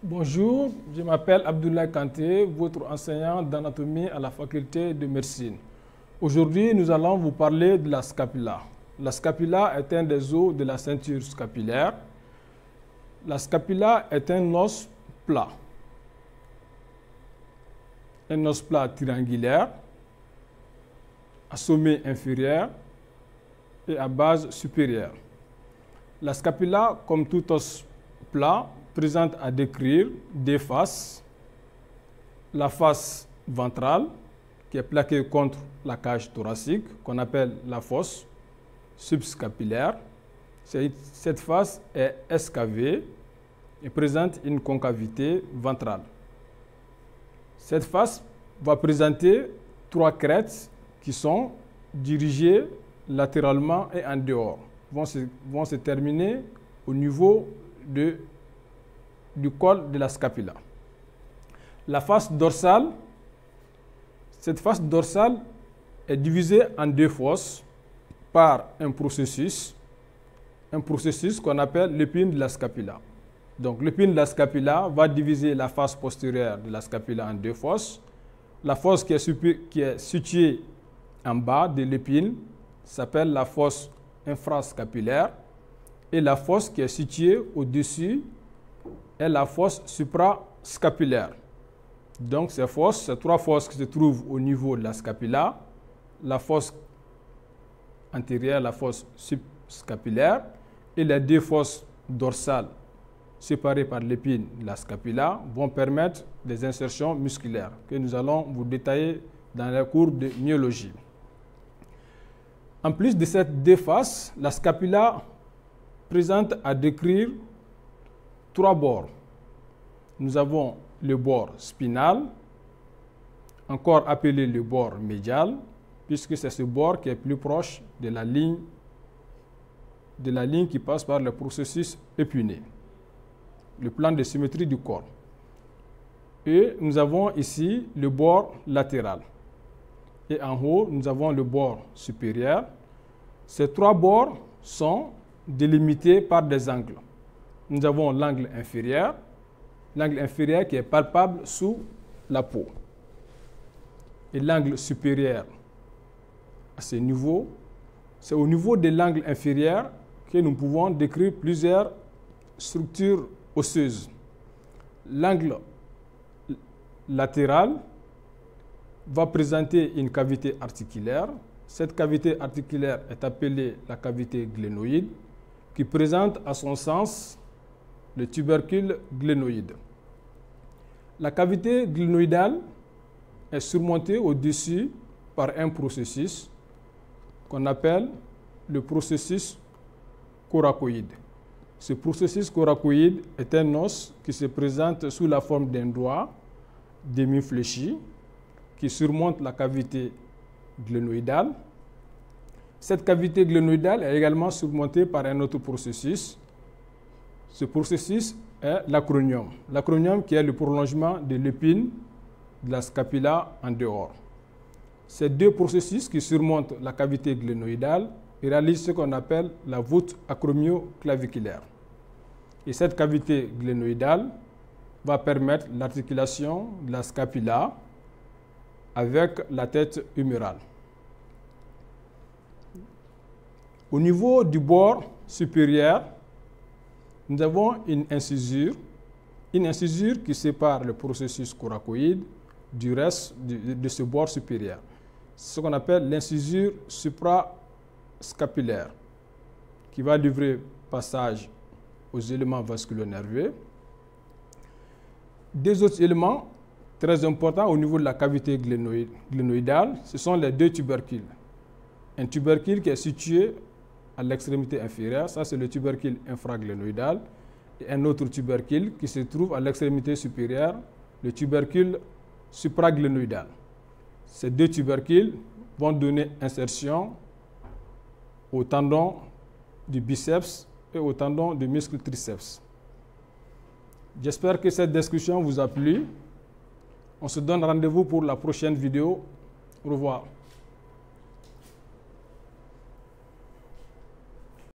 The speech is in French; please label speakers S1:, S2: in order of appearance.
S1: Bonjour, je m'appelle Abdoulaye Kanté, votre enseignant d'anatomie à la faculté de médecine. Aujourd'hui, nous allons vous parler de la scapula. La scapula est un des os de la ceinture scapulaire. La scapula est un os plat. Un os plat triangulaire, à sommet inférieur et à base supérieure. La scapula, comme tout os plat, présente à décrire deux faces. La face ventrale, qui est plaquée contre la cage thoracique, qu'on appelle la fosse subscapulaire. Cette face est escavée et présente une concavité ventrale. Cette face va présenter trois crêtes qui sont dirigées latéralement et en dehors, vont se terminer au niveau du col de la scapula. La face dorsale, cette face dorsale est divisée en deux fosses par un processus qu'on appelle l'épine de la scapula. Donc l'épine de la scapula va diviser la face postérieure de la scapula en deux fosses. La fosse qui est située en bas de l'épine s'appelle la fosse infrascapulaire et la fosse qui est située au-dessus est la fosse suprascapulaire. Donc ces trois fosses qui se trouvent au niveau de la scapula, la fosse antérieure, la fosse subscapulaire et les deux fosses dorsales séparées par l'épine de la scapula vont permettre des insertions musculaires que nous allons vous détailler dans les cours de myologie. En plus de ces deux faces, la scapula présente à décrire trois bords. Nous avons le bord spinal, encore appelé le bord médial, puisque c'est ce bord qui est plus proche de la ligne qui passe par le processus épiné, le plan de symétrie du corps. Et nous avons ici le bord latéral. Et en haut, nous avons le bord supérieur. Ces trois bords sont délimités par des angles. Nous avons l'angle inférieur qui est palpable sous la peau. Et l'angle supérieur à ce niveau, c'est au niveau de l'angle inférieur que nous pouvons décrire plusieurs structures osseuses. L'angle latéral va présenter une cavité articulaire. Cette cavité articulaire est appelée la cavité glénoïde, qui présente à son sens le tubercule glénoïde. La cavité glénoïdale est surmontée au-dessus par un processus qu'on appelle le processus coracoïde. Ce processus coracoïde est un os qui se présente sous la forme d'un doigt demi-fléchi qui surmonte la cavité glénoïdale. Cette cavité glénoïdale est également surmontée par un autre processus. Ce processus est l'acronium. L'acronium qui est le prolongement de l'épine de la scapula en dehors. Ces deux processus qui surmontent la cavité glénoïdale réalisent ce qu'on appelle la voûte acromioclaviculaire. Et cette cavité glénoïdale va permettre l'articulation de la scapula avec la tête humérale. Au niveau du bord supérieur, nous avons une incisure qui sépare le processus coracoïde du reste de ce bord supérieur. C'est ce qu'on appelle l'incisure suprascapulaire, qui va livrer passage aux éléments vasculo-nerveux. Deux autres éléments très importants au niveau de la cavité glénoïdale, ce sont les deux tubercules. Un tubercule qui est situé à l'extrémité inférieure, ça c'est le tubercule infraglénoïdal, et un autre tubercule qui se trouve à l'extrémité supérieure, le tubercule supraglénoïdal. Ces deux tubercules vont donner insertion au tendon du biceps et au tendon du muscle triceps. J'espère que cette discussion vous a plu. On se donne rendez-vous pour la prochaine vidéo. Au revoir.